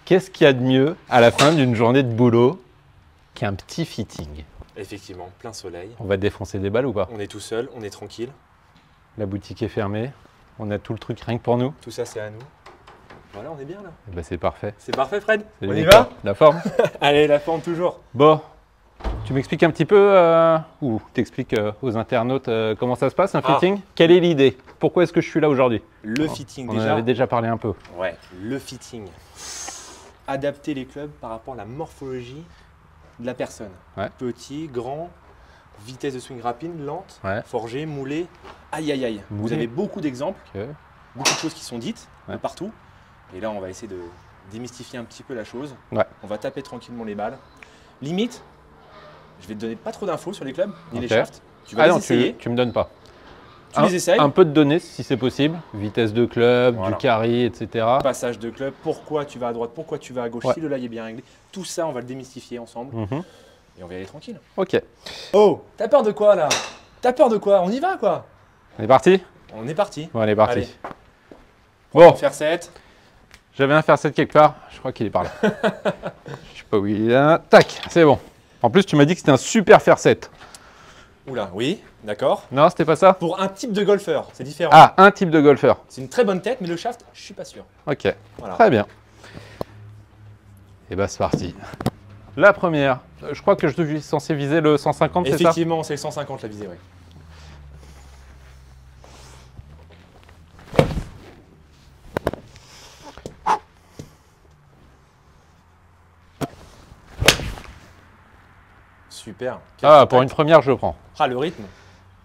Qu'est-ce qu'il y a de mieux à la fin d'une journée de boulot qu'un petit fitting? Effectivement, plein soleil. On va défoncer des balles ou pas? On est tout seul, on est tranquille. La boutique est fermée. On a tout le truc rien que pour nous. Tout ça, c'est à nous. Voilà, on est bien là. Et ben, c'est parfait. C'est parfait, Fred. Salut, On y Nicolas. va? La forme? Allez, la forme toujours. Bon, tu m'expliques un petit peu, ou t'expliques aux internautes comment ça se passe un fitting? Quelle est l'idée? Pourquoi est-ce que je suis là aujourd'hui? Le fitting, On déjà. en avait déjà parlé un peu. Ouais, le fitting. Adapter les clubs par rapport à la morphologie de la personne. Ouais. Petit, grand, vitesse de swing rapide, lente, Ouais. forgé, moulé. Aïe, aïe, aïe. Vous Moulé. avez beaucoup d'exemples, Ok. beaucoup de choses qui sont dites de Ouais. partout. Et là, on va essayer de démystifier un petit peu la chose. Ouais. On va taper tranquillement les balles. Limite, je vais te donner pas trop d'infos sur les clubs, ni les Ok. shafts. Tu vas Ah les non, essayer. tu me donnes pas. Tu les essayes. Un peu de données si c'est possible. Vitesse de club, Voilà. du carry, etc. Passage de club, pourquoi tu vas à droite, pourquoi tu vas à gauche, Ouais. si le lie est bien réglé. Tout ça, on va le démystifier ensemble Mhm. et on va y aller tranquille. Ok. Oh, t'as peur de quoi là? T'as peur de quoi? On y va quoi? On est parti? On est parti. Bon, allez, parti. Allez. Bon, Faire 7. j'avais un faire 7 quelque part. Je crois qu'il est par là. Je sais pas où il est là. Tac, c'est bon. En plus, tu m'as dit que c'était un super faire 7. Oula, oui, d'accord. Non, c'était pas ça? Pour un type de golfeur, c'est différent. Ah, un type de golfeur. C'est une très bonne tête, mais le shaft, je suis pas sûr. Ok, Voilà. très bien. Et bah, c'est parti. La première. Je crois que je suis censé viser le 150, c'est ça? Effectivement, c'est le 150 la visée, oui. Super. Quel Ah, contact. pour une première, je prends. Ah, le rythme.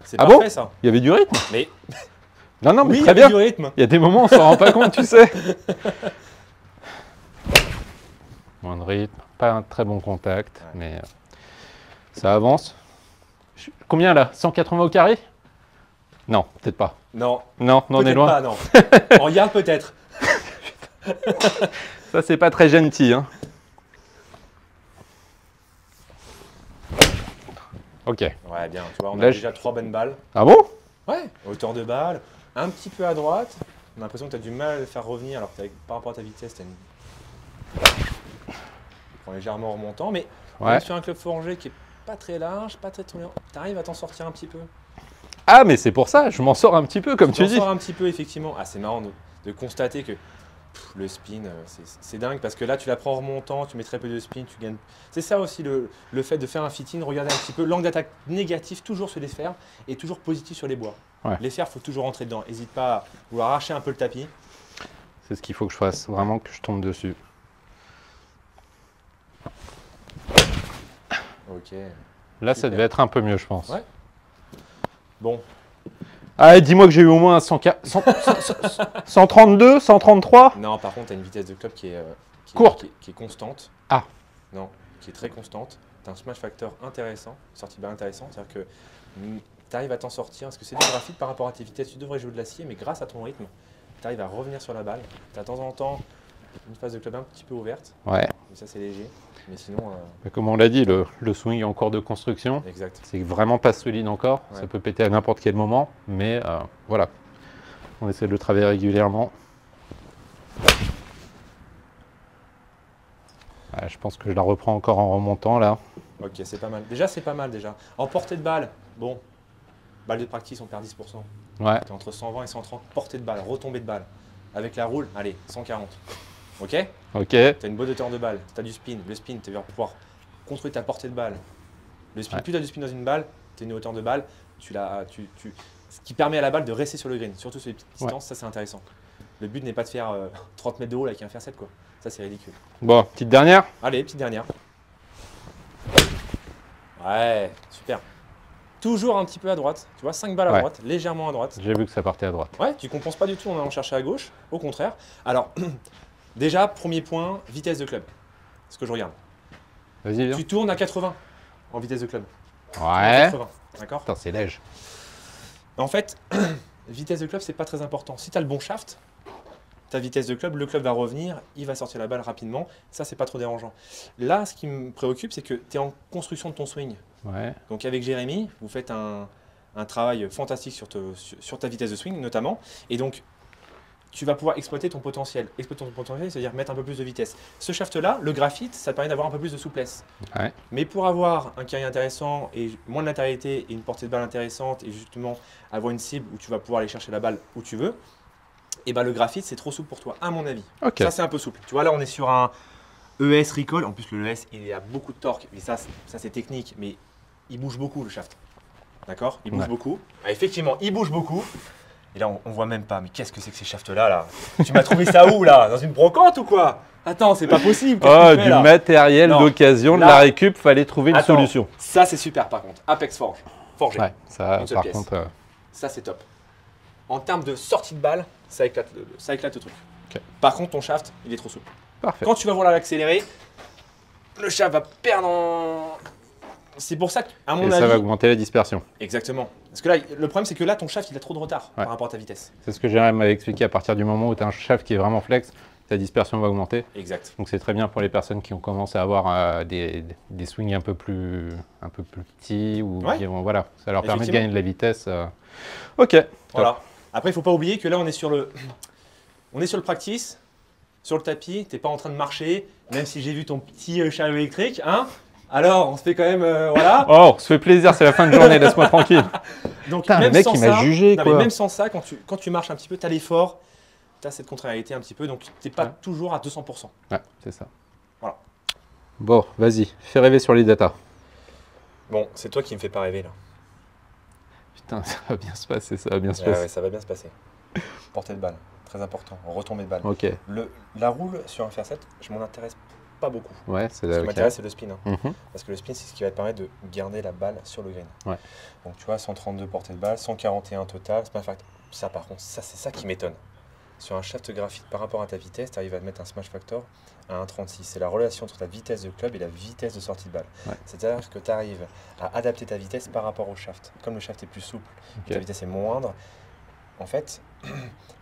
C'est Ah parfait bon? ça. Il y avait du rythme? Mais Non, non, mais oui, il y très avait bien. du rythme. Il y a des moments où on s'en rend pas compte, tu sais. Moins de rythme, pas un très bon contact, mais ça avance. Combien là? 180 au carré? Non, peut-être pas. Non, Non, on en est peut-être loin. pas, non. On regarde peut-être. Ça, c'est pas très gentil. Hein. Ok. Ouais, bien, tu vois, on Là, a déjà 3 bonnes balles. Ah bon? Ouais, hauteur de balle, un petit peu à droite. On a l'impression que tu as du mal à le faire revenir alors que par rapport à ta vitesse, tu prends légèrement en remontant. Mais on Ouais. est sur un club forgé qui est pas très large, pas très tournant. Tu arrives à t'en sortir un petit peu. Ah, mais c'est pour ça, je m'en sors un petit peu, comme tu t'en dis. sors un petit peu, effectivement. Ah, c'est marrant de constater que le spin, c'est dingue parce que là, tu la prends en remontant, tu mets très peu de spin, tu gagnes. C'est ça aussi le fait de faire un fit-in, regarder un petit peu l'angle d'attaque négatif, toujours sur les sphères et toujours positif sur les bois. Ouais. Les sphères, il faut toujours rentrer dedans. N'hésite pas à vouloir arracher un peu le tapis. C'est ce qu'il faut que je fasse, vraiment que je tombe dessus. Ok. Là, ça Super. devait être un peu mieux, je pense. Ouais. Bon, Ah, dis-moi que j'ai eu au moins 132, 133. non, par contre, tu as une vitesse de club qui est, Courte. qui est constante. Ah. Non, qui est très constante. Tu as un smash factor intéressant, sortie de balle intéressant. C'est-à-dire que tu arrives à t'en sortir. Parce que c'est du graphite par rapport à tes vitesses. Tu devrais jouer de l'acier, mais grâce à ton rythme, tu arrives à revenir sur la balle. Tu as de temps en temps une phase de club un petit peu ouverte. Ouais. Mais ça, c'est léger. Mais sinon, Mais comme on l'a dit, le swing est en cours de construction. exact. C'est vraiment pas solide encore. Ouais. Ça peut péter à n'importe quel moment. Mais voilà. On essaie de le travailler régulièrement. Ouais, je pense que je la reprends encore en remontant là. Ok, c'est pas mal. Déjà, c'est pas mal déjà. En portée de balle, bon, balle de practice, on perd 10%. Ouais. Tu es entre 120 et 130 portée de balle, retombée de balle. Avec la roule, allez, 140. Ok? Ok. Tu as une bonne hauteur de balle, tu as du spin. Le spin, tu vas pouvoir construire ta portée de balle. Le spin, Ouais. plus tu as du spin dans une balle, tu as une hauteur de balle, ce qui permet à la balle de rester sur le green, surtout sur les petites Ouais. distances, ça c'est intéressant. Le but n'est pas de faire 30 mètres de haut avec un fer 7 quoi. Ça c'est ridicule. Bon, petite dernière. Allez, petite dernière. Ouais, super. Toujours un petit peu à droite, tu vois, 5 balles à Ouais. droite, légèrement à droite. J'ai vu que ça partait à droite. Ouais, tu compenses pas du tout en allant chercher à gauche, au contraire. Alors, déjà, premier point, vitesse de club. Ce que je regarde. Vas-y, viens. Tu tournes à 80 en vitesse de club. Ouais. 80, d'accord? Putain, c'est léger. En fait, vitesse de club, c'est pas très important. Si tu as le bon shaft, ta vitesse de club, le club va revenir, il va sortir la balle rapidement. Ça, c'est pas trop dérangeant. Là, ce qui me préoccupe, c'est que tu es en construction de ton swing. Ouais. Donc avec Jérémy, vous faites un travail fantastique sur ta vitesse de swing notamment. Et donc, tu vas pouvoir exploiter ton potentiel. Exploiter ton potentiel, c'est-à-dire mettre un peu plus de vitesse. Ce shaft-là, le graphite, ça te permet d'avoir un peu plus de souplesse. Ouais. Mais pour avoir un carré intéressant et moins de latéralité et une portée de balle intéressante et justement avoir une cible où tu vas pouvoir aller chercher la balle où tu veux, et ben le graphite, c'est trop souple pour toi, à mon avis. Ok. Ça, c'est un peu souple. Tu vois, là, on est sur un ES Recall. En plus, le ES, il a beaucoup de torque. Et ça c'est technique, mais il bouge beaucoup, le shaft. D'accord? Il bouge beaucoup. Ah, effectivement, il bouge beaucoup. Et là, on voit même pas. Mais qu'est-ce que c'est que ces shafts-là, là? Tu m'as trouvé ça où, là? Dans une brocante ou quoi? Attends, c'est pas possible. Oh, du matériel d'occasion, de la récup, fallait trouver une solution. Ça, c'est super, par contre. Apex Forge. Forgé. Ouais, ça, par contre... Ça, c'est top. En termes de sortie de balle, ça éclate le truc. Okay. Par contre, ton shaft, il est trop souple. Parfait. Quand tu vas vouloir l'accélérer, le shaft va perdre en... C'est pour ça qu'à mon avis... ça va augmenter la dispersion. Exactement. Parce que là, le problème, c'est que là, ton shaft, il a trop de retard par rapport à ta vitesse. C'est ce que Jérémy m'avait expliqué. À partir du moment où tu as un shaft qui est vraiment flex, ta dispersion va augmenter. Exact. Donc c'est très bien pour les personnes qui ont commencé à avoir des swings un peu plus petits. Ou voilà, ça leur permet de gagner de la vitesse. Ok. Voilà. Après, il ne faut pas oublier que là, on est sur le practice, sur le tapis. Tu n'es pas en train de marcher, même si j'ai vu ton petit chariot électrique. Hein. Alors, on se fait quand même, voilà. Oh, on se fait plaisir, c'est la fin de journée, laisse-moi tranquille. Donc, putain, même le mec, sans il m'a jugé, quoi. Mais même sans ça, quand tu marches un petit peu, tu as l'effort, tu as cette contrariété un petit peu, donc tu n'es pas toujours à 200%. Ouais, c'est ça. Voilà. Bon, vas-y, fais rêver sur les datas. Bon, c'est toi qui me fais pas rêver, là. Putain, ça va bien se passer, ça va bien se passer. Ouais, ça va bien se passer. Portée de balle, très important, retombée de balle. Ok. La roule sur un fer 7, je m'en intéresse pas beaucoup. Ouais, c'est Ce qui m'intéresse, c'est le spin. Hein. Mm-hmm. Parce que le spin, c'est ce qui va te permettre de garder la balle sur le green. Ouais. Donc tu vois, 132 portées de balle, 141 total. Smash factor. Ça, par contre, c'est ça qui m'étonne. Sur un shaft graphite, par rapport à ta vitesse, tu arrives à mettre un smash factor à 1,36. C'est la relation entre ta vitesse de club et la vitesse de sortie de balle. Ouais. C'est-à-dire que tu arrives à adapter ta vitesse par rapport au shaft. Comme le shaft est plus souple, ta vitesse est moindre, en fait, tu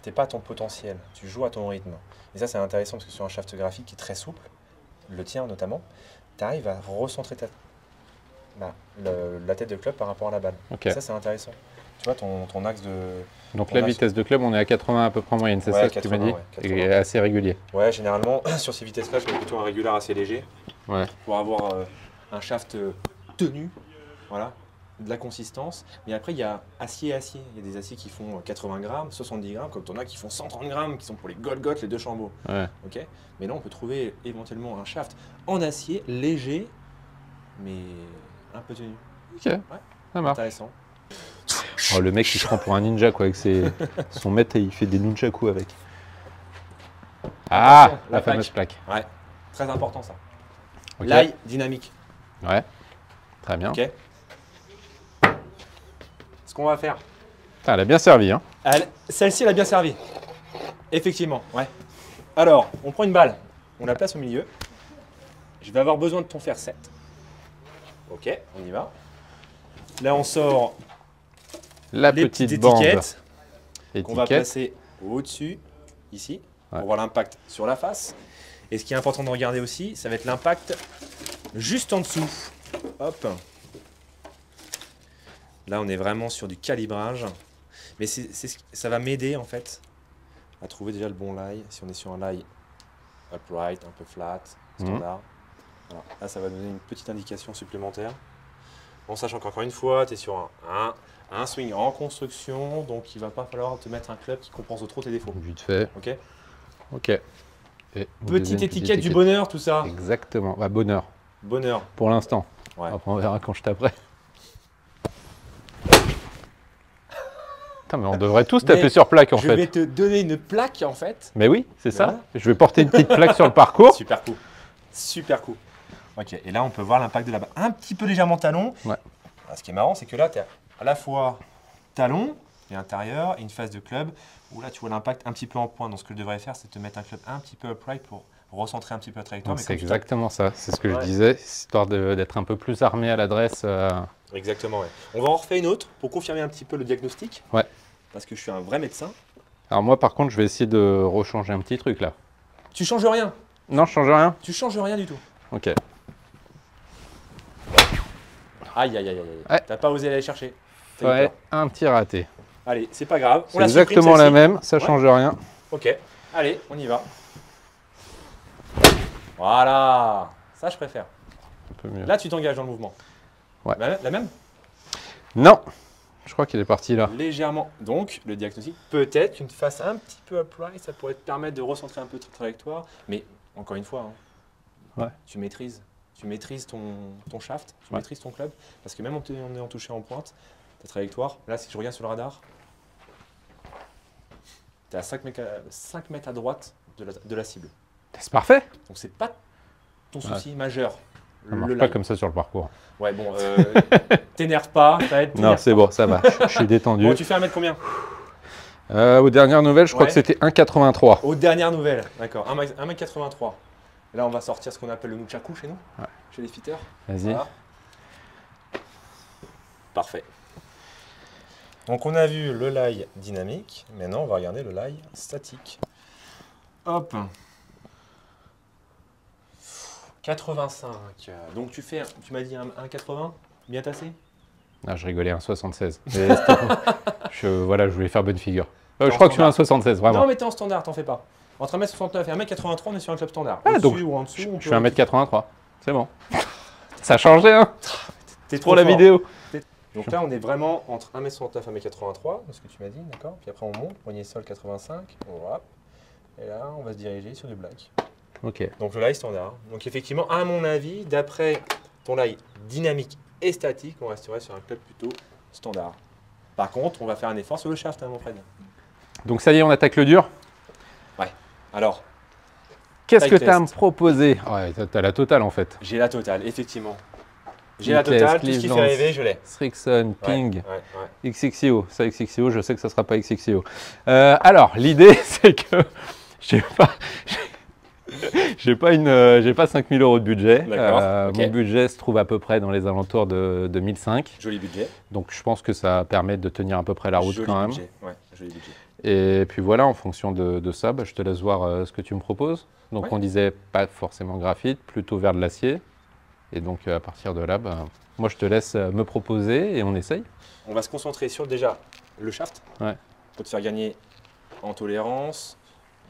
n'es pas à ton potentiel. Tu joues à ton rythme. Et ça, c'est intéressant parce que sur un shaft graphique qui est très souple, le tien notamment, tu arrives à recentrer la tête de club par rapport à la balle. Okay. Ça, c'est intéressant. Tu vois, ton axe de... Donc la vitesse de club, on est à 80 à peu près en moyenne, c'est ça que tu m'as dit? Et assez régulier. Ouais, généralement, sur ces vitesses-là, je mets plutôt un régulaire assez léger pour avoir un shaft tenu, voilà, de la consistance. Mais après, il y a acier et acier. Il y a des aciers qui font 80 grammes, 70 grammes, comme tu en as qui font 130 grammes, qui sont pour les Golgoth, les deux chambeaux. Ouais. Okay, mais là, on peut trouver éventuellement un shaft en acier, léger, mais un peu tenu. Ok, ça marche. Intéressant. Oh, le mec, il se prend pour un ninja, quoi, avec son maître et il fait des nunchaku avec. Ah, la fameuse plaque. Ouais, très important ça. Okay. L'ail dynamique. Ouais, très bien. Ok. Ce qu'on va faire. Ah, elle a bien servi, hein. Celle-ci, elle a bien servi. Effectivement, ouais. Alors, on prend une balle, on la place au milieu. Je vais avoir besoin de ton fer 7. Ok, on y va. Là, on sort la petite bande qu'on va placer au-dessus, ici, pour voir l'impact sur la face. Et ce qui est important de regarder aussi, ça va être l'impact juste en dessous. Hop. Là, on est vraiment sur du calibrage. Mais ça va m'aider, en fait, à trouver déjà le bon lie. Si on est sur un lie upright, un peu flat, standard. Voilà. Là, ça va donner une petite indication supplémentaire. En sachant qu'encore une fois, tu es sur un swing en construction, donc il ne va pas falloir te mettre un club qui compense de trop tes défauts. Vite fait. Ok. Ok. Et petite étiquette du bonheur, tout ça. Exactement. Bah, bonheur. Bonheur. Pour l'instant. Ouais. Après, on verra quand je taperai. Putain, mais on devrait tous taper sur plaque, en fait. Je vais te donner une plaque, en fait. Mais oui, c'est ça. Je vais porter une petite plaque sur le parcours. Super cool. Super cool. Ok, et là, on peut voir l'impact de la balle. Un petit peu légèrement talon. Ouais. Alors, ce qui est marrant, c'est que là, tu as à la fois talon et intérieur et une phase de club où là, tu vois l'impact un petit peu en point. Donc, ce que je devrais faire, c'est te mettre un club un petit peu upright pour recentrer un petit peu la trajectoire. C'est exactement ça. C'est ce que je disais, histoire d'être un peu plus armé à l'adresse. Exactement, ouais. On va en refaire une autre pour confirmer un petit peu le diagnostic. Ouais. Parce que je suis un vrai médecin. Alors moi, par contre, je vais essayer de rechanger un petit truc là. Tu changes rien? Non, je change rien. Tu changes rien du tout. Ok. Aïe, aïe, aïe, aïe. Ouais. T'as pas osé aller chercher. Ouais, un petit raté. Allez, c'est pas grave. C'est exactement la même, ça change rien. Ok, allez, on y va. Voilà, ça je préfère. Un peu mieux. Là, tu t'engages dans le mouvement. Ouais. La même? Non, je crois qu'il est parti là. Légèrement. Donc, le diagnostic, peut-être qu'une face un petit peu upright, ça pourrait te permettre de recentrer un peu ta trajectoire. Mais, encore une fois, Ouais. tu maîtrises ton shaft, tu Ouais. maîtrises ton club. Parce que même en ayant touché en pointe, ta trajectoire, là, si je regarde sur le radar, tu es à 5 mètres à droite de la cible. C'est parfait. Donc, c'est pas ton souci majeur. Ça marche pas comme ça sur le parcours. Ouais, bon, t'énerve pas, ça va être. Non, c'est bon, ça va. Je suis détendu. Bon, tu fais 1 mètre combien? Aux dernières nouvelles, je crois Ouais. que c'était 1,83. Aux dernières nouvelles, d'accord. 1m83. Là, on va sortir ce qu'on appelle le nunchaku chez nous, Ouais. chez les fitters. Vas-y. Voilà. Parfait. Donc, on a vu le lie dynamique. Maintenant, on va regarder le lie statique. Hop. 85. Donc, tu m'as dit un 1,80, bien tassé? Ah, je rigolais, 1,76. Mais voilà, je voulais faire bonne figure. Je En crois que je suis un standard. 1,76, vraiment. Non, mais t'es en standard, t'en fais pas. Entre 1m69 et 1m83, on est sur un club standard. Ah, Au-dessus donc, ou en dessous, on Je peut- suis 1,83. C'est bon. Ça a changé, hein, T'es pour la fort. vidéo. Donc là, on est vraiment entre 1m69 et 1m83, c'est ce que tu m'as dit, d'accord? Puis après, on monte, poignet sol 85, hop. Et là, on va se diriger sur du black. Ok. Donc le lie standard. Donc effectivement, à mon avis, d'après ton lie dynamique et statique, on resterait sur un club plutôt standard. Par contre, on va faire un effort sur le shaft, hein, mon Fred. Donc ça y est, on attaque le dur. Alors, Qu'est-ce que Taille tu as à me test. proposer? Ouais, t'as la totale en fait. j'ai la totale, effectivement. J'ai Une la totale, test, tout ce qui Cleveland. fait rêver, je l'ai. Strixon, Ping, Ouais. XXIO. Ça, XXIO, je sais que ça ne sera pas XXIO. Alors, l'idée, c'est que j'ai pas 5000 € de budget. D'accord, ok. Mon budget se trouve à peu près dans les alentours de 1005. Joli budget. Donc, je pense que ça permet de tenir à peu près la route Joli quand même. budget. Ouais, joli budget. Et puis voilà, en fonction de ça, je te laisse voir ce que tu me proposes. Donc, Ouais. on disait pas forcément graphite, plutôt vers de l'acier. Et donc, à partir de là, moi, je te laisse me proposer et on essaye. On va se concentrer sur déjà le shaft. Ouais. Pour te faire gagner en tolérance,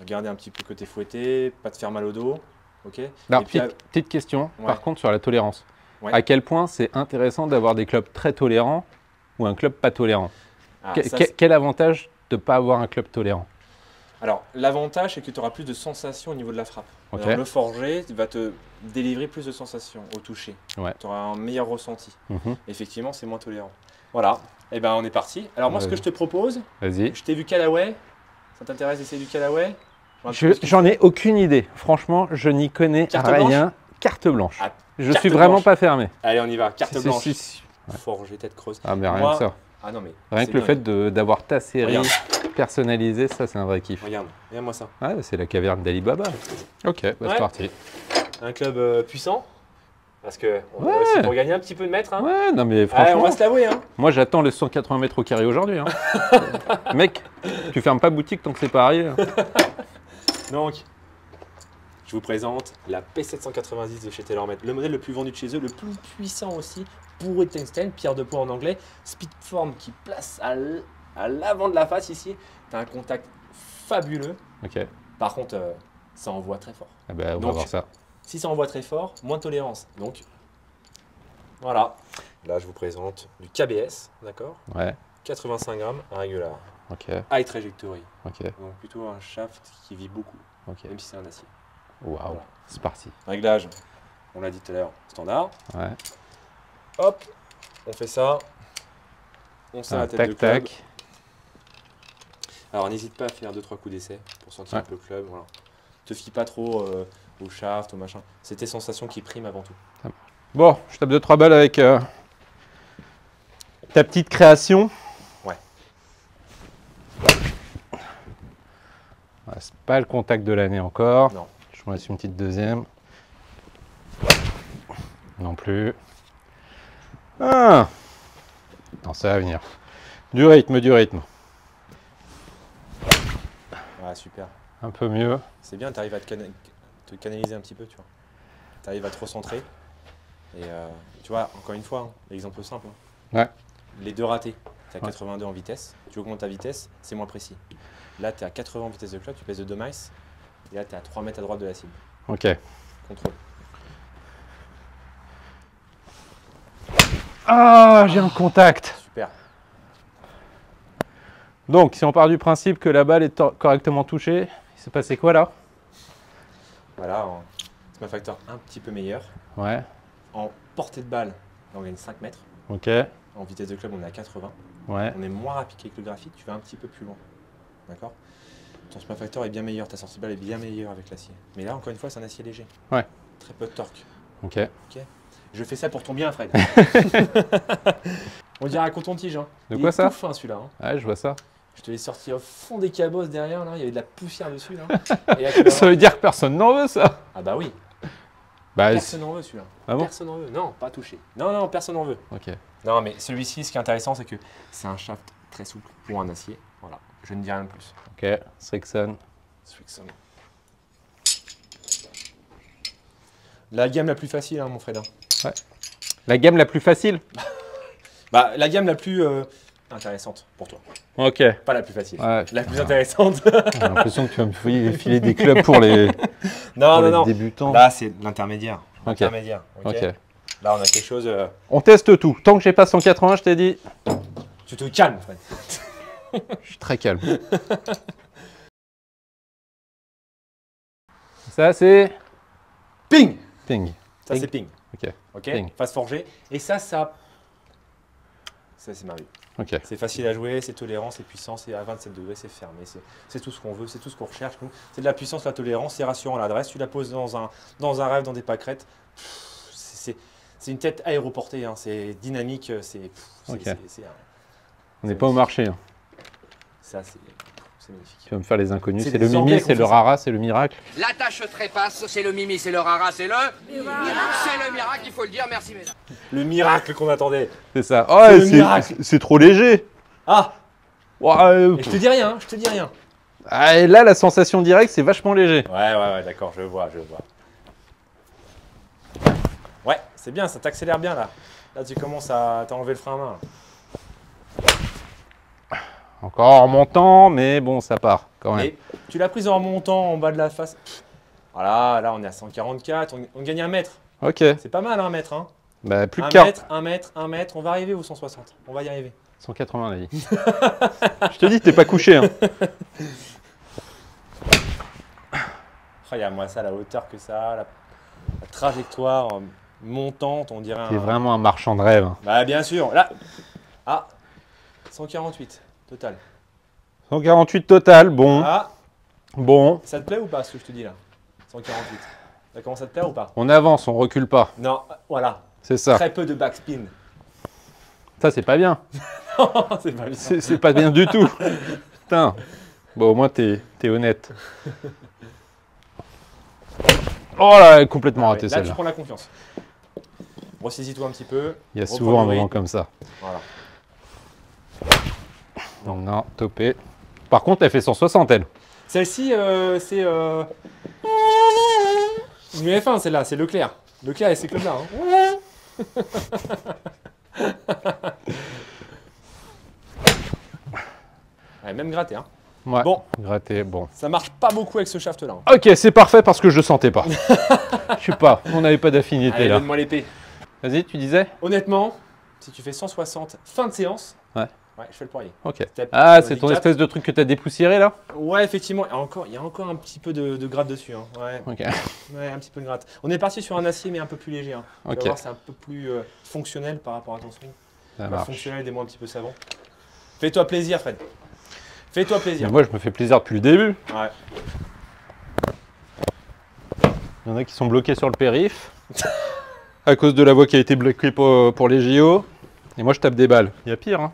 regarder un petit peu que t'es fouetté, pas te faire mal au dos. Ok. Alors, Et puis, petite question, Ouais. par contre, sur la tolérance. Ouais. À quel point c'est intéressant d'avoir des clubs très tolérants ou un club pas tolérant? ça, Quel avantage de ne pas avoir un club tolérant? alors, l'avantage, c'est que tu auras plus de sensations au niveau de la frappe. Ok. Alors, le forgé va te délivrer plus de sensations au toucher. Ouais. Tu auras un meilleur ressenti. Mhm. Effectivement, c'est moins tolérant. Voilà. Et ben, on est parti. Alors, moi, ce que Vas-y. je te propose, Vas-y. je t'ai vu Callaway. Ça t'intéresse d'essayer du Callaway? J'en ai aucune idée. Franchement, je n'y connais Carte rien. Carte blanche. Ah, Je carte suis vraiment blanche. pas fermé. Allez, on y va. Carte Si, blanche. si. Forgé, tête creuse. Ah, mais rien Moi, que ça. Ah non, mais. Rien c'est que le dingue. fait d'avoir ta série Regarde. personnalisée, ça, c'est un vrai kiff. Regarde-moi ça. Ah, c'est la caverne d'Alibaba. Ok, Ouais. c'est parti. Un club puissant. Parce que on Ouais. a aussi pour gagner un petit peu de mètres. Hein. Ouais, non, mais Allez, on franchement, va se l'avouer. Hein. moi, j'attends le 180 mètres au carré aujourd'hui. Hein. Mec, tu fermes pas boutique tant que c'est pas arrivé. Donc, je vous présente la P790 de chez TaylorMade. Le modèle le plus vendu de chez eux, le plus puissant aussi, bourré de tungstène, pierre de poids en anglais, Speedform qui place à l'avant de la face ici. Tu as un contact fabuleux. Ok, Par contre, ça envoie très fort. ah bah, on va Donc, voir ça. Si ça envoie très fort, moins de tolérance. Donc, voilà. Là, je vous présente du KBS, d'accord? Ouais, 85 grammes, un régular. ok, High trajectory. ok, Donc, plutôt un shaft qui vit beaucoup, ok. même si c'est un acier. Waouh, Voilà. c'est parti. Réglage, on l'a dit tout à l'heure, standard. Ouais. Hop, on fait ça. On serre la tête de Tac, club. tac. Alors, n'hésite pas à faire 2-3 coups d'essai pour sentir un Ouais. peu le club. Voilà. Te fie pas trop au shaft, au machin. C'est tes sensations qui priment avant tout. Bon, je tape 2-3 balles avec ta petite création. Ouais. Ouais, c'est pas le contact de l'année encore. Non. Je m'en laisse une petite deuxième. Non plus. Ah. Non, ça va venir. Du rythme, du rythme. Ouais, super. Un peu mieux. C'est bien, tu arrives à te canaliser un petit peu, tu vois. Tu arrives à te recentrer. Et tu vois, encore une fois, hein, l'exemple simple. Hein. Ouais. Les deux ratés. Tu as Ouais. 82 en vitesse. Tu augmentes ta vitesse, c'est moins précis. Là, tu es à 80 vitesse de club, tu pèses de 2 miles. Et là, tu es à 3 mètres à droite de la cible. Ok. Contrôle. Ah, j'ai un contact. Super. Donc, si on part du principe que la balle est correctement touchée, il s'est passé quoi là? Voilà, c'est un facteur un petit peu meilleur. Ouais. En portée de balle, là, on gagne 5 mètres. Ok. En vitesse de club, on est à 80. Ouais. On est moins rapide qu'avec le graphite, tu vas un petit peu plus loin. D'accord? Ton smart factor est bien meilleur, ta sortie de balle est bien meilleure avec l'acier. Mais là, encore une fois, c'est un acier léger. Ouais. Très peu de torque. Ok. Je fais ça pour ton bien, Fred. On dirait un coton-tige. Hein. De Il quoi est ça? tout fin celui-là. Hein. Ouais, je vois ça. Je te l'ai sorti au fond des cabosses derrière, là. Il y avait de la poussière dessus. Là. Et là, tu vas Ça voir. veut dire que personne n'en veut ça. Ah bah oui, Bah, personne n'en veut celui-là. Ah bon? Personne n'en veut. Non, pas touché. Non, personne n'en veut. Ok. Non, mais celui-ci, ce qui est intéressant, c'est que c'est un shaft très souple pour un acier. Voilà, je ne dis rien de plus. Ok. Strixon. Strixon. La gamme la plus facile, hein, mon Fred. Ouais. La gamme la plus facile? Bah, la gamme la plus intéressante pour toi. Ok. Pas la plus facile. Ouais. La plus intéressante. J'ai l'impression que tu vas me filer des clubs pour les, non. débutants. Là, c'est l'intermédiaire. Ok. L'intermédiaire. Ok. Ok. Là, on a quelque chose. On teste tout. Tant que j'ai pas 180, je t'ai dit. Tu te calmes, Fred. Je suis très calme. Ça, c'est Ping. ping. Ça, Ping. c'est ping. Ok. Ok. Ping. Face forgée. Et ça, ça c'est merveilleux. Ok. C'est facile à jouer, c'est tolérant, c'est puissant, c'est à 27 degrés, c'est fermé. C'est tout ce qu'on veut, c'est tout ce qu'on recherche. C'est de la puissance, de la tolérance, c'est rassurant à l'adresse. Tu la poses dans un rêve, dans des pâquerettes. C'est une tête aéroportée, hein. C'est dynamique, Ok. c'est On n'est pas au marché. Hein. ça, c'est magnifique. Tu vas me faire les inconnus. C'est C'est le des Anglais Mimi, qui c'est ont le fait ça. Rara, c'est le miracle. La tâche trépasse, c'est le Mimi, c'est le Rara, c'est le miracle. C'est le miracle, il faut le dire, merci mesdames. Le miracle qu'on attendait. C'est ça. Oh, C'est le miracle. c'est trop léger. Ah, Ouais, et je te dis rien, je te dis rien. Ah, et là, la sensation directe, c'est vachement léger. Ouais, d'accord, je vois. Ouais, c'est bien, ça t'accélère bien là. Là, tu commences à t'enlever le frein à main. Encore en montant, mais bon, ça part quand même. Et tu l'as prise en remontant en bas de la face. Voilà, là on est à 144, on gagne 1 mètre. Ok. C'est pas mal 1 mètre. Hein. Bah, plus de 1 quart. mètre, 1 mètre, 1 mètre, on va arriver aux 160. On va y arriver. 180, la vie. Je te dis, t'es pas couché. Hein. Regarde-moi ça, la hauteur que ça a, la trajectoire montante, on dirait T'es vraiment un marchand de rêve. Hein. Bah bien sûr, là. Ah, 148 total. 148 total, bon. Ah, Bon. ça te plaît ou pas ce que je te dis là 148. Ça commence à te plaire ou pas? On avance, on recule pas. Non, voilà. C'est ça. Très peu de backspin. Ça, c'est pas bien. C'est pas bien. C'est pas bien du tout. Putain. Bon, au moins, t'es honnête. Oh là, complètement raté Là, tu celle-là. prends la confiance. Ressaisis-toi un petit peu. Il y a reprends souvent un le moment rythme. comme ça. Voilà. Non, topé. Par contre, elle fait 160, elle. Celle-ci, c'est une F1, celle-là, c'est Leclerc. Leclerc et ses clubs-là. Hein. Ouais, même gratté. Hein. Ouais. Bon. Gratté, bon. Ça marche pas beaucoup avec ce shaft-là. Hein. Ok, c'est parfait parce que je le sentais pas. Je sais pas, on n'avait pas d'affinité Allez, là. donne-moi l'épée. Vas-y, tu disais? Honnêtement, si tu fais 160 fin de séance, Ouais. je fais le poirier. Ok. Step Ah, c'est ton 4. espèce de truc que t'as dépoussiéré là? Ouais, effectivement, il y a encore un petit peu de gratte dessus. Hein. Ouais. Ok. Ouais, un petit peu de gratte. On est parti sur un acier, mais un peu plus léger. Hein. Tu vas Ok. voir, c'est un peu plus fonctionnel par rapport à ton swing. Ça marche. Fonctionnel, des mots un petit peu savants. Fais-toi plaisir, Fred. Fais-toi plaisir. Mais moi, je me fais plaisir depuis le début. Ouais. Il y en a qui sont bloqués sur le périph. À cause de la voie qui a été bloquée pour les JO. Et moi, je tape des balles. Il y a pire, hein.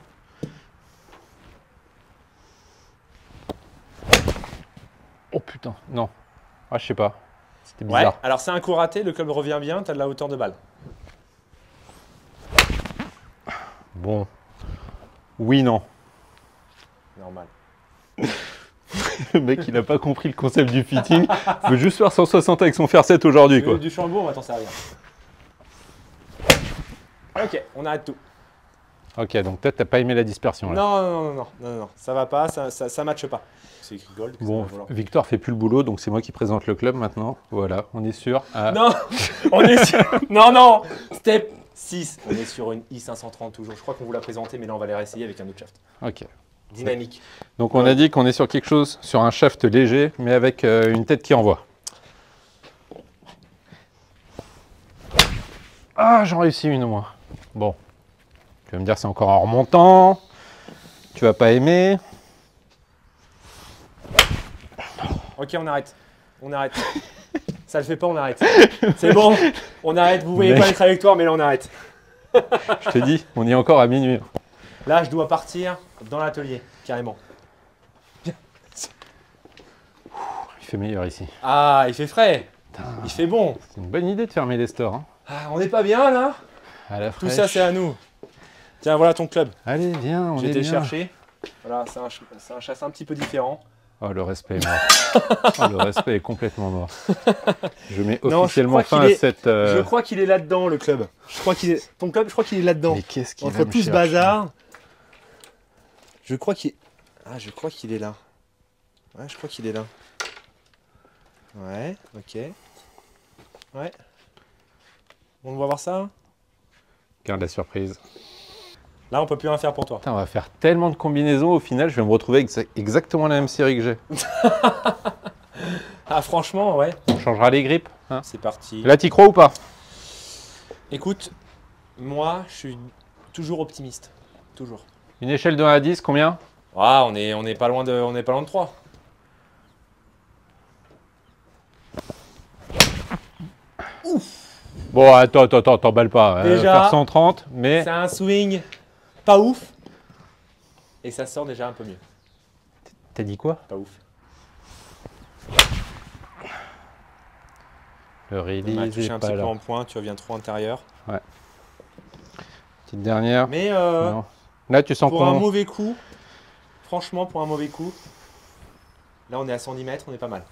Oh putain, non. Ah, je sais pas. C'était Ouais, bizarre. alors c'est un coup raté, le club revient bien, tu as de la hauteur de balle. Bon. Oui, non. Normal. Le mec, il n'a pas compris le concept du fitting. Il veut juste faire 160 avec son fer 7 aujourd'hui, quoi. Du chambour, on va t'en servir. Ok, on arrête tout. Ok, donc peut-être t'as pas aimé la dispersion là. Non, ça va pas, ça matche pas. C'est écrit gold. Bon, Victor fait plus le boulot, donc c'est moi qui présente le club maintenant. Voilà, on est sûr. Non, on est sur... Non, step 6. On est sur une I530 toujours. Je crois qu'on vous l'a présenté, mais là on va les réessayer avec un autre shaft. Ok. Dynamique. Donc on a dit qu'on est sur quelque chose, sur un shaft léger, mais avec une tête qui envoie. Ah, j'en réussis une au moins. Bon. Tu vas me dire c'est encore en remontant. Tu vas pas aimer. Ok, on arrête. On arrête. Ça le fait pas, on arrête. C'est bon, on arrête. Vous voyez pas les trajectoires, mais là on arrête. Je te dis, on y est encore à minuit. Là, je dois partir dans l'atelier, carrément. Il fait meilleur ici. Ah, il fait frais. Putain. Il fait bon. C'est une bonne idée de fermer les stores. Hein. Ah, on n'est pas bien là? À la Tout fraîche. ça, c'est à nous. Tiens, voilà ton club. Allez, viens, on J'ai est été bien. chercher. Voilà, c'est un chasse un petit peu différent. Oh, le respect est mort. Oh, le respect est complètement mort. Je mets Non, officiellement je crois fin qu'il à cette... Je crois qu'il est là-dedans, le club. Je crois qu'il est... Ton club, je crois qu'il est là-dedans. Mais qu'est-ce qu'il Entre va me tout ce chercher bazar, je crois qu'il... Ah, je crois qu'il est là. Ouais, je crois qu'il est là. Ouais, ok. Ouais. On va voir ça hein. Regarde la surprise. Là, on peut plus rien faire pour toi. Putain, on va faire tellement de combinaisons, au final, je vais me retrouver avec exactement la même série que j'ai. Ah, franchement, ouais. On changera les grippes. Hein. C'est parti. Là, t'y crois ou pas? Écoute, moi, je suis toujours optimiste. Toujours. Une échelle de 1 à 10, combien? Ah, on est pas loin de 3. Bon, attends, t'emballes pas. Déjà, faire 130, mais... C'est un swing pas ouf. Et ça sort déjà un peu mieux. T'as dit quoi? Pas ouf. Le On m'a release touché est un pas petit peu là. en point, tu reviens trop intérieur. Petite dernière. Mais Non. Là, tu sens pour un qu'on... mauvais coup, franchement, pour un mauvais coup, là on est à 110 mètres, on est pas mal.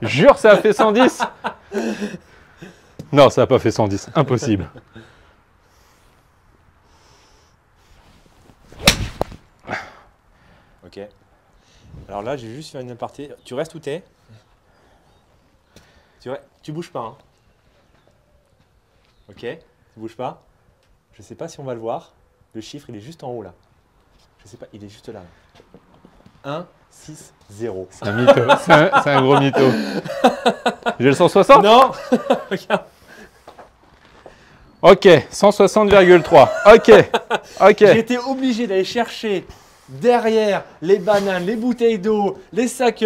Jure, ça a fait 110. Non, ça n'a pas fait 110. Impossible. Ok. Alors là, j'ai juste fait une aparté. Tu restes où t'es. Tu bouges pas. Hein. Ok. Tu bouges pas. Je sais pas si on va le voir. Le chiffre, il est juste en haut là. Je sais pas, il est juste là. 1, 6, 0. C'est un mytho. C'est un gros mytho. J'ai le 160? Non. Regarde. Ok, 160,3. Ok. J'ai été obligé d'aller chercher derrière les bananes, les bouteilles d'eau, les sacs,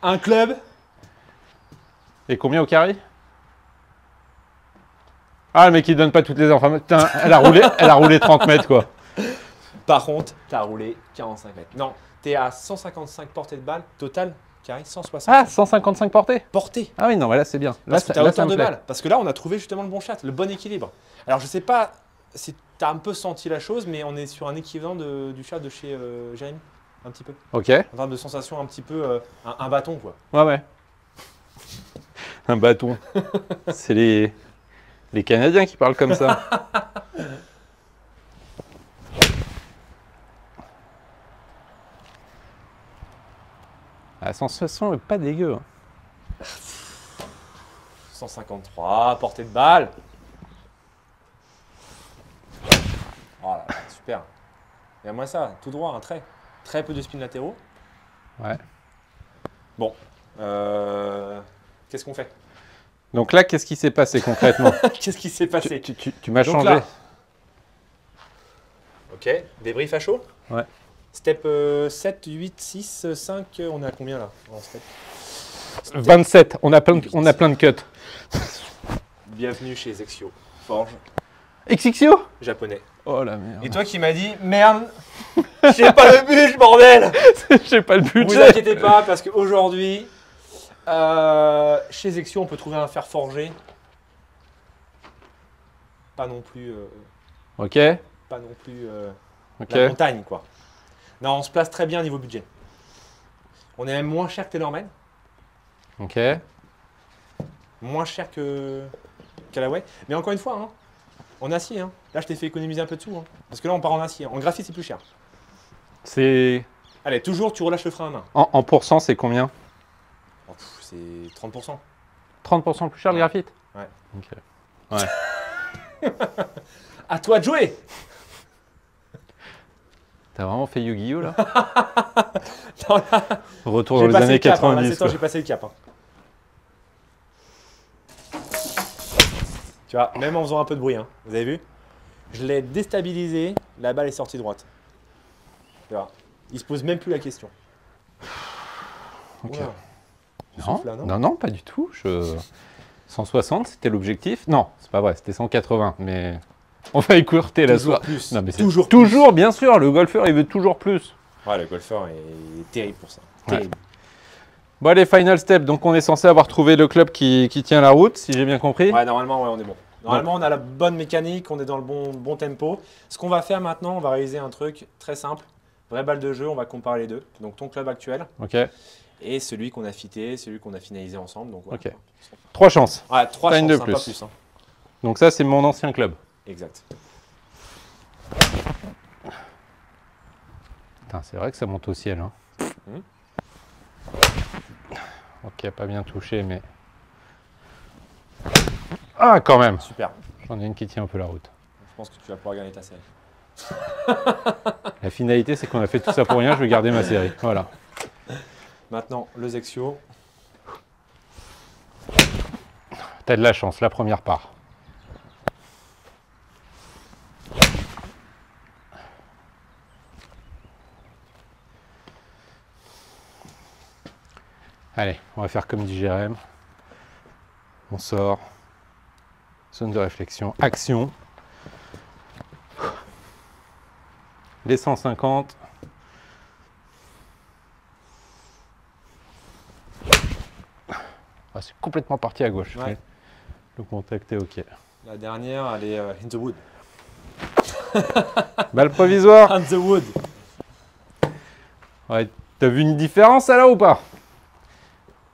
un club. Et combien au carré? Ah, le mec, il donne pas toutes les informations. Putain, elle a roulé 30 mètres, quoi. Par contre, tu as roulé 45 mètres. Non, tu es à 155 portées de balle. Total, Carré, 160 Ah, 155 portées? portées. Ah oui, non, là, c'est bien. Là, Parce que tu as ça autant me de plaît. balles. Parce que là, on a trouvé justement le bon chat, le bon équilibre. Alors, je sais pas si tu as un peu senti la chose, mais on est sur un équivalent du chat de chez Jérémy. Un petit peu. Ok. En termes de sensation, un petit peu un bâton, quoi. Ouais. Un bâton. C'est les Canadiens qui parlent comme ça. La sensation est pas dégueu. Hein. 153, portée de balle. Voilà, super. Et à moins ça, tout droit, un trait. Très peu de spins latéraux. Ouais. Bon, qu'est-ce qu'on fait? Donc là, qu'est-ce qui s'est passé concrètement? Qu'est-ce qui s'est passé? Tu m'as Donc changé. là, ok, débrief à chaud. Ouais. Step 7, 8, 6, 5, on est à combien là en step? 27, on a plein de cuts. Bienvenue chez Zexio, forge, XXIO? japonais. Oh la merde. Et toi qui m'as dit, merde, j'ai pas le budget, bordel. J'ai pas le Vous budget. inquiétez pas, parce qu'aujourd'hui, chez Zexio, on peut trouver un fer forgé. Pas non plus, Ok. la montagne, quoi. Non, on se place très bien niveau budget. On est même moins cher que TaylorMade, Ok. moins cher que Callaway. Mais encore une fois, hein, en acier. Hein. Là, je t'ai fait économiser un peu de sous. Hein. Parce que là, on part en acier. En graphite, c'est plus cher. C'est... Allez, toujours, tu relâches le frein à main. En pourcent, c'est combien? Oh, c'est 30%. 30% plus cher le graphite? Ouais. Ok. Ouais. À toi de jouer. T'as vraiment fait Yu-Gi-Oh là? Non, là, Retour j'ai dans les passé années le cap. Hein. Là, 90. c'est temps, quoi. j'ai passé le cap. Hein. Tu vois, même en faisant un peu de bruit, hein. Vous avez vu? Je l'ai déstabilisé, la balle est sortie droite. Tu vois, il se pose même plus la question. Ok. Oula. Tu Non, souffles, là, non non, non, pas du tout. 160, c'était l'objectif. Non, c'est pas vrai, c'était 180. Mais on va écourter la Toujours soirée. plus. Non, mais Toujours plus. toujours, bien sûr. Le golfeur, il veut toujours plus. Ouais, le golfeur est terrible pour ça. Ouais. Terrible. Bon, allez, final step. Donc, on est censé avoir trouvé le club qui tient la route, si j'ai bien compris. Ouais, normalement, ouais, on est bon. Normalement, on a la bonne mécanique, on est dans le bon tempo. Ce qu'on va faire maintenant, on va réaliser un truc très simple. Vraie balle de jeu, on va comparer les deux. Donc, ton club actuel Ok. et celui qu'on a fité, celui qu'on a finalisé ensemble. Donc, voilà. Ok. 3 chances. Ouais, 3 Pas chances, une de hein, plus. pas plus. Hein. Donc, ça, c'est mon ancien club. Exact. Putain, c'est vrai que ça monte au ciel. Hein. Mhm. Ok, pas bien touché, mais. Ah, quand même. Super. J'en ai une qui tient un peu la route. Je pense que tu vas pouvoir gagner ta série. La finalité, c'est qu'on a fait tout ça pour rien. Je vais garder ma série. Voilà. Maintenant, le Zexio. T'as de la chance, la première part. Allez, on va faire comme dit Jérém. On sort. Zone de réflexion. Action. Les 150. Ah, c'est complètement parti à gauche. Ouais. Le contact est ok. La dernière, elle est in the wood. Balle provisoire. In the wood. Ouais, t'as vu une différence là ou pas?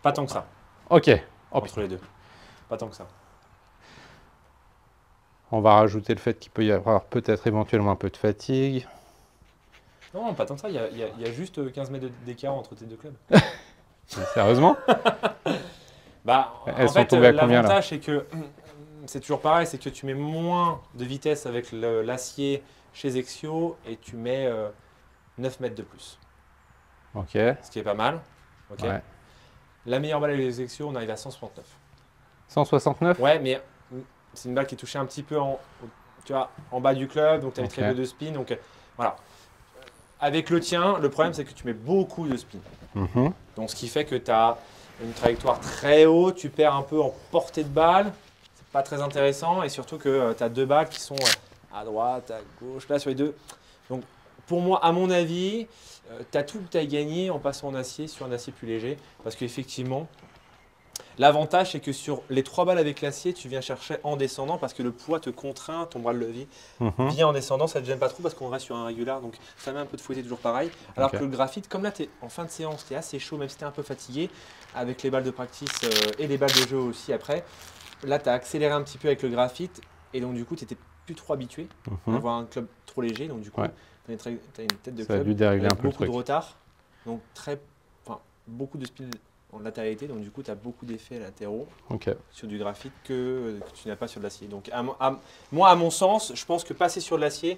Pas tant que ça, Ok. Oh, entre les deux. Pas tant que ça. on va rajouter le fait qu'il peut y avoir peut-être éventuellement un peu de fatigue. Non, pas tant que ça. Il y a juste 15 mètres d'écart entre tes deux clubs. Sérieusement? Bah, Elles en sont fait, tombées à combien, là? l'avantage, c'est que c'est toujours pareil, c'est que tu mets moins de vitesse avec l'acier chez Zexio et tu mets 9 mètres de plus. Ok. Ce qui est pas mal. Ok. Ouais. La meilleure balle avec Zexio, on arrive à 169. 169? Ouais, mais c'est une balle qui est touchée un petit peu tu vois, en bas du club, donc tu as Ok. très peu de spin. Donc voilà. Avec le tien, le problème, c'est que tu mets beaucoup de spin. Mhm. Donc, ce qui fait que tu as une trajectoire très haute, tu perds un peu en portée de balle, c'est pas très intéressant, et surtout que tu as deux balles qui sont à droite, à gauche, là sur les deux. Donc, pour moi, à mon avis, tu as tout à gagner en passant en acier sur un acier plus léger, parce qu'effectivement, l'avantage, c'est que sur les 3 balles avec l'acier, tu viens chercher en descendant, parce que le poids te contraint, ton bras de levier. Mhm. Bien en descendant, ça ne te gêne pas trop parce qu'on reste sur un régular, donc ça met un peu de fouetté toujours pareil. Alors Ok. que le graphite, comme là tu es en fin de séance, tu es assez chaud, même si tu es un peu fatigué, avec les balles de practice et les balles de jeu aussi après, là tu as accéléré un petit peu avec le graphite et donc du coup tu n'étais plus trop habitué à Mhm. avoir un club trop léger, donc du coup Ouais. tu as une tête de Ça a club dû dérégler avec un peu le beaucoup de truc. retard, donc beaucoup de spin en latéralité, donc du coup tu as beaucoup d'effets latéraux Ok. sur du graphite que tu n'as pas sur de l'acier. Donc moi, à mon sens, je pense que passer sur de l'acier,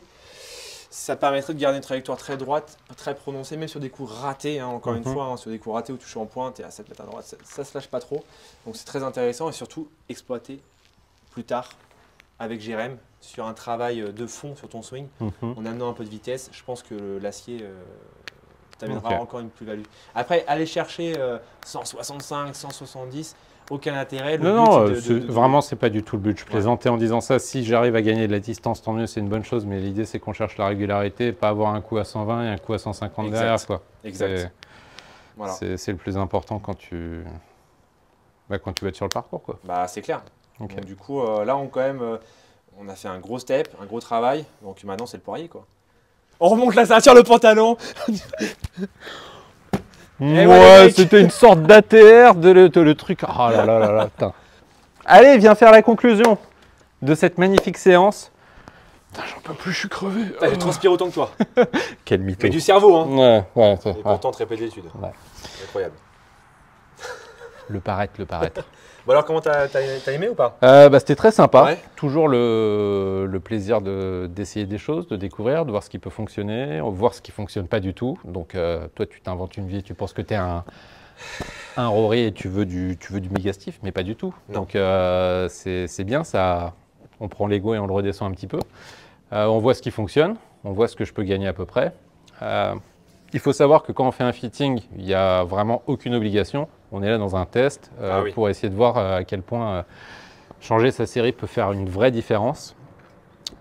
ça permettrait de garder une trajectoire très droite, très prononcée, même sur des coups ratés, hein, encore une Mhm. fois, hein, sur des coups ratés où tu es en pointe, tu es à 7 mètres à droite, ça se lâche pas trop. Donc c'est très intéressant et surtout exploiter plus tard avec Jérém sur un travail de fond sur ton swing, Mhm. en amenant un peu de vitesse. Je pense que l'acier t'amènera Ok. encore une plus-value. Après, aller chercher 165, 170, aucun intérêt. Le Non, but, non, c'est vraiment, c'est pas du tout le but. Je plaisantais en disant ça. Si j'arrive à gagner de la distance, tant mieux, c'est une bonne chose. Mais l'idée, c'est qu'on cherche la régularité, pas avoir un coup à 120 et un coup à 150 Exact. derrière. Quoi. Exact. Voilà. C'est le plus important quand tu vas être sur le parcours. Quoi. Bah, c'est clair. Ok. Donc, du coup, là, on a fait un gros step, un gros travail. Donc maintenant, c'est le poirier, quoi. On remonte la ceinture, le pantalon. Ouais, ouais, les mecs. c'était une sorte d'ATR de le truc. Oh là là là là, putain. Allez, viens faire la conclusion de cette magnifique séance. J'en peux plus, je suis crevé. Je transpire autant que toi. Quel mytho. Mais du cerveau, hein. Ouais. Et pourtant, très peu d'études. Ouais. Incroyable. Le paraître. Bon alors, comment t'as aimé ou pas? C'était très sympa. Ouais. Toujours le plaisir d'essayer des choses, de découvrir, de voir ce qui peut fonctionner, voir ce qui ne fonctionne pas du tout. Donc, toi, tu t'inventes une vie, tu penses que tu es un Rory et tu veux du méga-stiff, mais pas du tout. Non. Donc, c'est bien, ça. On prend l'ego et on le redescend un petit peu. On voit ce qui fonctionne, on voit ce que je peux gagner à peu près. Il faut savoir que quand on fait un fitting, il n'y a vraiment aucune obligation. On est là dans un test pour essayer de voir à quel point changer sa série peut faire une vraie différence.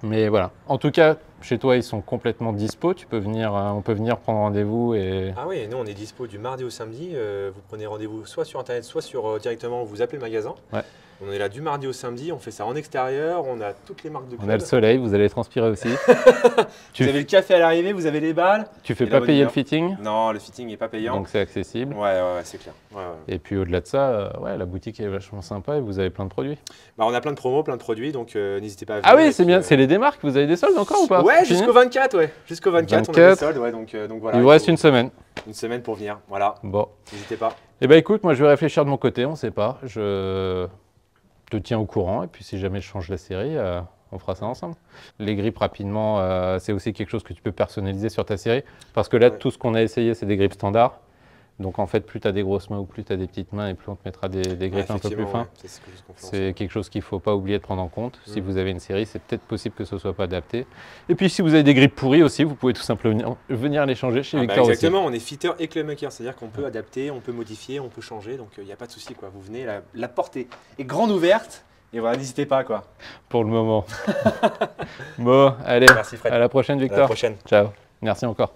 Mais voilà. En tout cas, chez toi, ils sont complètement dispo. Tu peux venir, on peut venir prendre rendez-vous. Ah oui, nous on est dispo du mardi au samedi. Vous prenez rendez-vous soit sur internet, soit directement, vous appelez le magasin. Ouais. On est là du mardi au samedi, on fait ça en extérieur, on a toutes les marques de club. On a le soleil, vous allez transpirer aussi. Vous avez le café à l'arrivée, vous avez les balles. Tu fais pas payer le fitting? Non, le fitting n'est pas payant. Donc c'est accessible. Ouais, c'est clair. Ouais. Et puis au-delà de ça, la boutique est vachement sympa et vous avez plein de produits. On a plein de promos, plein de produits, donc n'hésitez pas à venir. Ah oui, c'est bien, c'est les démarques, vous avez des soldes encore ou pas? Ouais, jusqu'au 24, ouais. Jusqu'au 24, on a des soldes, ouais, donc voilà. Il vous reste une semaine. Une semaine pour venir, voilà. Bon. N'hésitez pas. Eh bien écoute, moi je vais réfléchir de mon côté, on ne sait pas. Je te tiens au courant et puis si jamais je change la série, on fera ça ensemble. Les grippes rapidement, c'est aussi quelque chose que tu peux personnaliser sur ta série parce que là, tout ce qu'on a essayé, c'est des grippes standards. Donc en fait, plus tu as des grosses mains ou plus tu as des petites mains et plus on te mettra des grippes un peu plus fins. Ouais, c'est quelque chose qu'il ne faut pas oublier de prendre en compte. Si vous avez une série, c'est peut-être possible que ce ne soit pas adapté. Et puis si vous avez des grippes pourries aussi, vous pouvez tout simplement venir les changer chez Victor exactement, on est fitter et claymaker, c'est-à-dire qu'on peut adapter, on peut modifier, on peut changer, donc il n'y a pas de souci, quoi. Vous venez, la porte est grande ouverte et voilà, n'hésitez pas, quoi. Pour le moment. Bon, allez, merci Fred. À la prochaine Victor. À la prochaine. Ciao, merci encore.